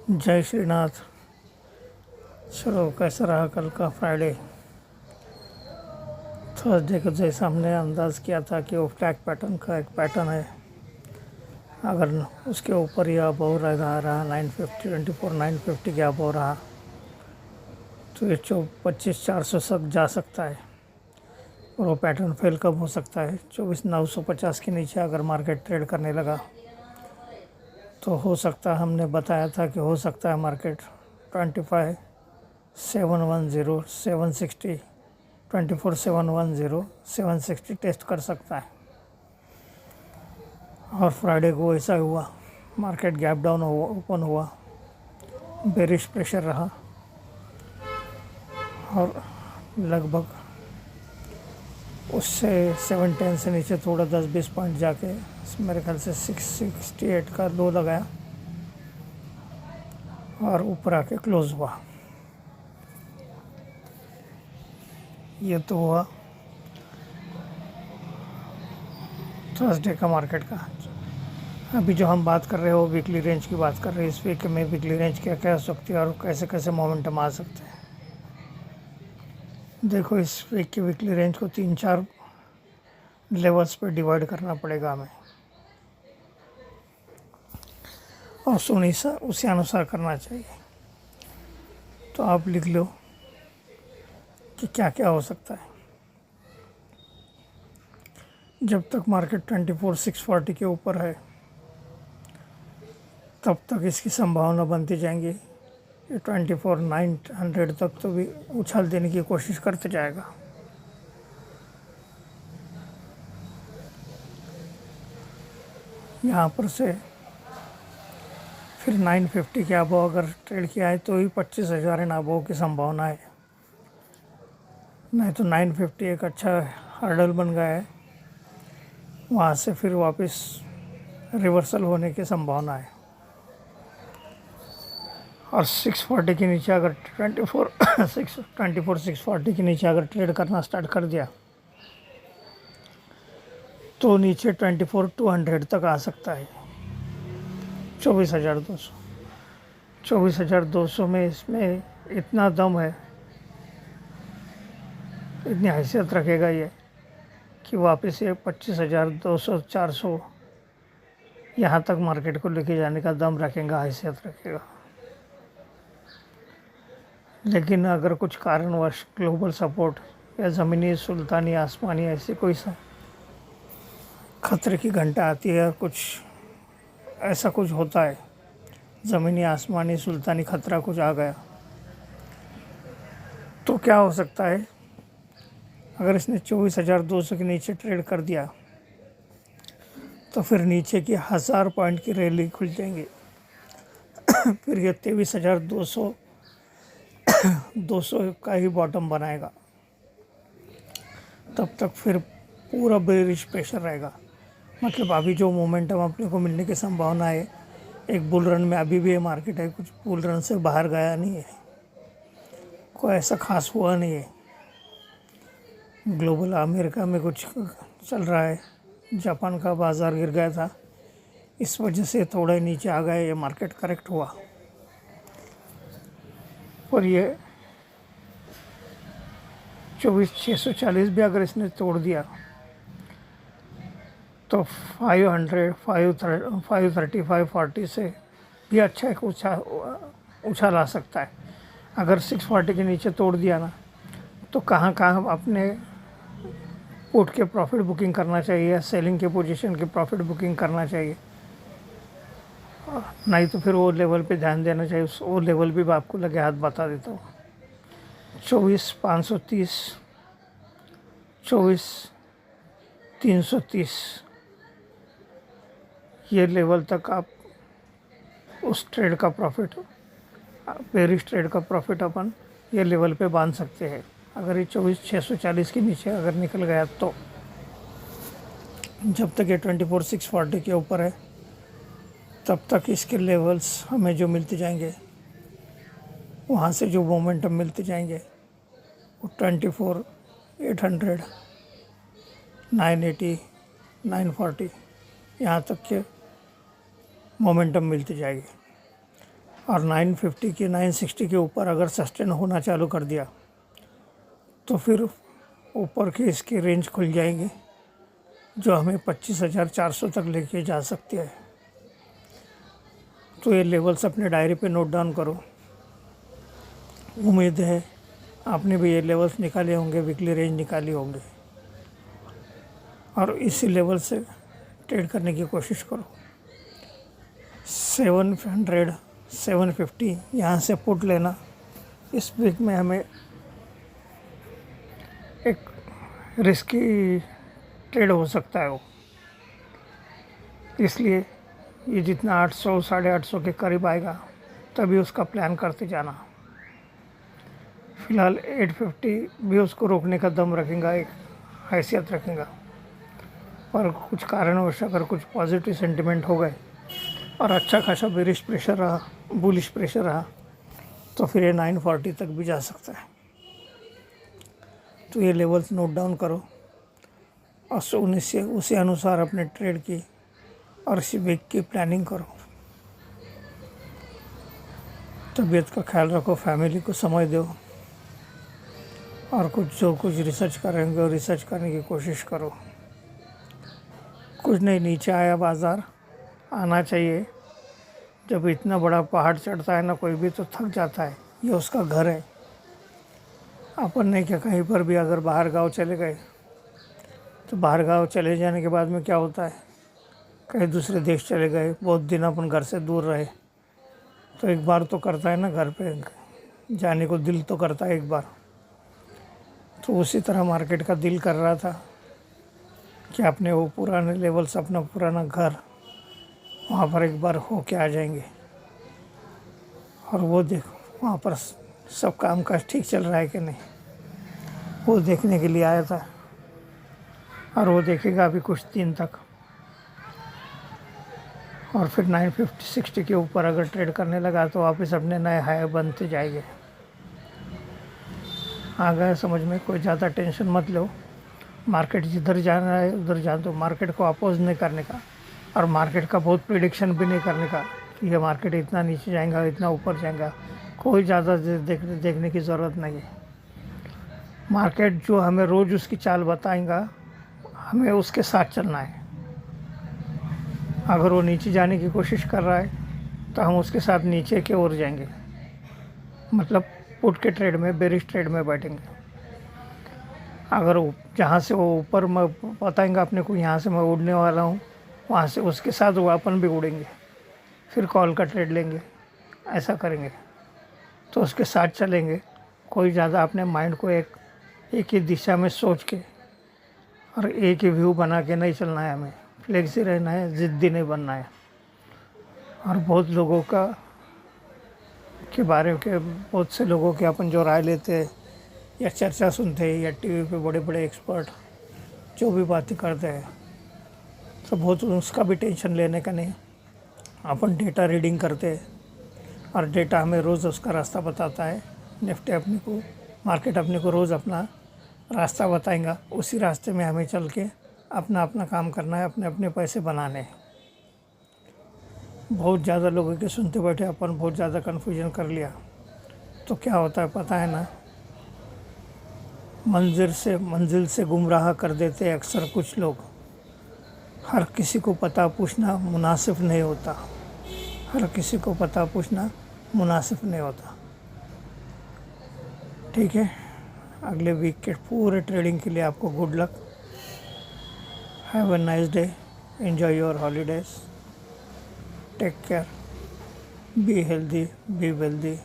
जय श्रीनाथ। चलो, कैसा रहा कल का फ्राइडे? थर्सडे को जैसा हमने अंदाज़ किया था कि वो फ्लैग पैटर्न का एक पैटर्न है, अगर उसके ऊपर या अबव रहा 950 24 950 के अबव रहा तो ये 25,400 तक जा सकता है और वो पैटर्न फेल कब हो सकता है? 24,950 के नीचे अगर मार्केट ट्रेड करने लगा तो हो सकता है, हमने बताया था कि हो सकता है मार्केट 25,710 760 24,710 760 टेस्ट कर सकता है। और फ्राइडे को ऐसा हुआ, मार्केट गैप डाउन ओपन हुआ, बेरिश प्रेशर रहा और लगभग उससे 710 से नीचे थोड़ा 10-20 पॉइंट जाके मेरे ख्याल से 668 का लो लगाया और ऊपर आके क्लोज हुआ। ये तो हुआ थर्सडे का मार्केट का। अभी जो हम बात कर रहे हो वीकली रेंज की बात कर रहे हैं। इस वीक में वीकली रेंज क्या क्या हो सकती है और कैसे कैसे मोमेंटम आ सकते हैं। देखो, इस वीक की वीकली रेंज को 3-4 लेवल्स पे डिवाइड करना पड़ेगा हमें और उसी अनुसार करना चाहिए। तो आप लिख लो कि क्या क्या हो सकता है। जब तक मार्केट 24,640 के ऊपर है तब तक इसकी संभावना बनती जाएंगी। ये 24,900 तक तो भी उछाल देने की कोशिश करते जाएगा। यहाँ पर से फिर 950 के अबव अगर ट्रेड किया है तो ही 25,000 इन अबव की संभावना है, नहीं तो 950 एक अच्छा हर्डल बन गया है। वहाँ से फिर वापस रिवर्सल होने की संभावना है। और 640 के नीचे अगर 24,640 के नीचे अगर ट्रेड करना स्टार्ट कर दिया तो नीचे 24,200 तक आ सकता है। 24,200 में इसमें इतना दम है, इतनी हैसियत रखेगा ये कि वापस ये 25,200 400 यहाँ तक मार्केट को लेके जाने का दम रखेगा, हैसियत रखेगा। लेकिन अगर कुछ कारणवश ग्लोबल सपोर्ट या ज़मीनी सुल्तानी आसमानी ऐसी कोई खतरे की घंटा आती है, कुछ ऐसा कुछ होता है, ज़मीनी आसमानी सुल्तानी खतरा कुछ आ गया तो क्या हो सकता है? अगर इसने 24,200 के नीचे ट्रेड कर दिया तो फिर नीचे की 1000 पॉइंट की रैली खुल जाएंगी। फिर ये 23,200 का ही बॉटम बनाएगा। तब तक फिर पूरा बेरिश प्रेशर रहेगा। मतलब अभी जो मोमेंटम अपने को मिलने की संभावना है, एक बुल रन में अभी भी ये मार्केट है, कुछ बुल रन से बाहर गया नहीं है, कोई ऐसा खास हुआ नहीं है। ग्लोबल अमेरिका में कुछ चल रहा है, जापान का बाज़ार गिर गया था, इस वजह से थोड़ा ही नीचे आ गया, ये मार्केट करेक्ट हुआ। और ये 24,640 भी अगर इसने तोड़ दिया तो 500 530 540 से भी अच्छा एक उछाल आ सकता है। अगर 640 के नीचे तोड़ दिया ना तो कहाँ कहाँ अपने पुट के प्रॉफिट बुकिंग करना चाहिए या सेलिंग के पोजीशन की प्रॉफिट बुकिंग करना चाहिए, नहीं तो फिर वो लेवल पे ध्यान देना चाहिए। वो लेवल भी आपको लगे हाथ बता देता हूँ। 24,530 24,330 ये लेवल तक आप उस ट्रेड का प्रॉफिट, बेरिश ट्रेड का प्रॉफिट अपन ये लेवल पे बांध सकते हैं। अगर ये 24,640 के नीचे अगर निकल गया तो जब तक ये 24,640 के ऊपर है तब तक इसके लेवल्स हमें जो मिलते जाएंगे, वहाँ से जो मोमेंटम मिलते जाएंगे वो 24,800 980 940 यहाँ तक के मोमेंटम मिलती जाएगी। और 950 की 960 के ऊपर अगर सस्टेन होना चालू कर दिया तो फिर ऊपर की इसकी रेंज खुल जाएगी जो हमें 25,400 तक लेके जा सकती है। तो ये लेवल्स अपने डायरी पे नोट डाउन करो। उम्मीद है आपने भी ये लेवल्स निकाले होंगे, वीकली रेंज निकाली होंगी और इसी लेवल से ट्रेड करने की कोशिश करो। 700 750 यहाँ से पुट लेना। इस वीक में हमें एक रिस्की ट्रेड हो सकता है वो, इसलिए ये जितना 800 850 के करीब आएगा तभी उसका प्लान करते जाना। फ़िलहाल 850 भी उसको रोकने का दम रखेगा, एक हैसियत रखेगा, पर कुछ कारणवश अगर कुछ पॉजिटिव सेंटिमेंट हो गए और अच्छा खासा बेरिश प्रेशर रहा, बुलिश प्रेशर रहा, तो फिर ये 940 तक भी जा सकता है। तो ये लेवल्स नोट डाउन करो और उसी अनुसार अपने ट्रेड की और इसी वीक की प्लानिंग करो। तबीयत का ख्याल रखो, फैमिली को समय दो और कुछ रिसर्च करेंगे और रिसर्च करने की कोशिश करो। कुछ नहीं, नीचे आया बाज़ार, आना चाहिए। जब इतना बड़ा पहाड़ चढ़ता है ना कोई भी तो थक जाता है, ये उसका घर है। अपन ने क्या, कहीं पर भी अगर बाहर गांव चले गए तो बाहर गांव चले जाने के बाद में क्या होता है, कहीं दूसरे देश चले गए, बहुत दिन अपन घर से दूर रहे तो एक बार तो करता है ना, घर पे जाने को दिल तो करता है एक बार। तो उसी तरह मार्केट का दिल कर रहा था कि अपने वो पुराने लेवल्स, अपना पुराना घर, वहाँ पर एक बार हो के आ जाएंगे। और वो देखो वहाँ पर सब काम काज ठीक चल रहा है कि नहीं, वो देखने के लिए आया था और वो देखेगा अभी कुछ दिन तक। और फिर 950 60 के ऊपर अगर ट्रेड करने लगा तो वापस अपने नए हाई बनते जाएंगे। आ गए समझ में, कोई ज़्यादा टेंशन मत लो। मार्केट जिधर जाना है उधर जान दो। मार्केट को अपोज नहीं करने का और मार्केट का बहुत प्रिडिक्शन भी नहीं करने का कि ये मार्केट इतना नीचे जाएगा, इतना ऊपर जाएगा। कोई ज़्यादा देखने की ज़रूरत नहीं है। मार्केट जो हमें रोज़ उसकी चाल बताएगा, हमें उसके साथ चलना है। अगर वो नीचे जाने की कोशिश कर रहा है तो हम उसके साथ नीचे की ओर जाएंगे, मतलब पुट के ट्रेड में, बेरिश ट्रेड में बैठेंगे। अगर जहाँ से वो ऊपर मैं बताएंगा अपने को, यहाँ से मैं उड़ने वाला हूँ, वहाँ से उसके साथ वो अपन भी उड़ेंगे, फिर कॉल का ट्रेड लेंगे, ऐसा करेंगे। तो उसके साथ चलेंगे। कोई ज़्यादा अपने माइंड को एक ही दिशा में सोच के और एक ही व्यू बना के नहीं चलना है। हमें फ्लेक्सी रहना है, ज़िद्दी नहीं बनना है। और बहुत लोगों के बारे के बहुत से लोगों के अपन जो राय लेते हैं या चर्चा सुनते हैं या टीवी पे बड़े बड़े एक्सपर्ट जो भी बातें करते हैं, तो बहुत उसका भी टेंशन लेने का नहीं। अपन डेटा रीडिंग करते हैं और डेटा हमें रोज़ उसका रास्ता बताता है। निफ्टी अपने को, मार्केट अपने को रोज़ अपना रास्ता बताएगा। उसी रास्ते में हमें चल के अपना अपना काम करना है, अपने अपने पैसे बनाने हैं। बहुत ज़्यादा लोगों के सुनते बैठे अपन, बहुत ज़्यादा कन्फ्यूजन कर लिया तो क्या होता है पता है ना, मंजिल से गुमराह कर देते अक्सर कुछ लोग। हर किसी को पता पूछना मुनासिब नहीं होता, हर किसी को पता पूछना मुनासिब नहीं होता। ठीक है, अगले वीक के पूरे ट्रेडिंग के लिए आपको good luck. Have a nice day, enjoy your holidays, take care, be healthy, be wealthy.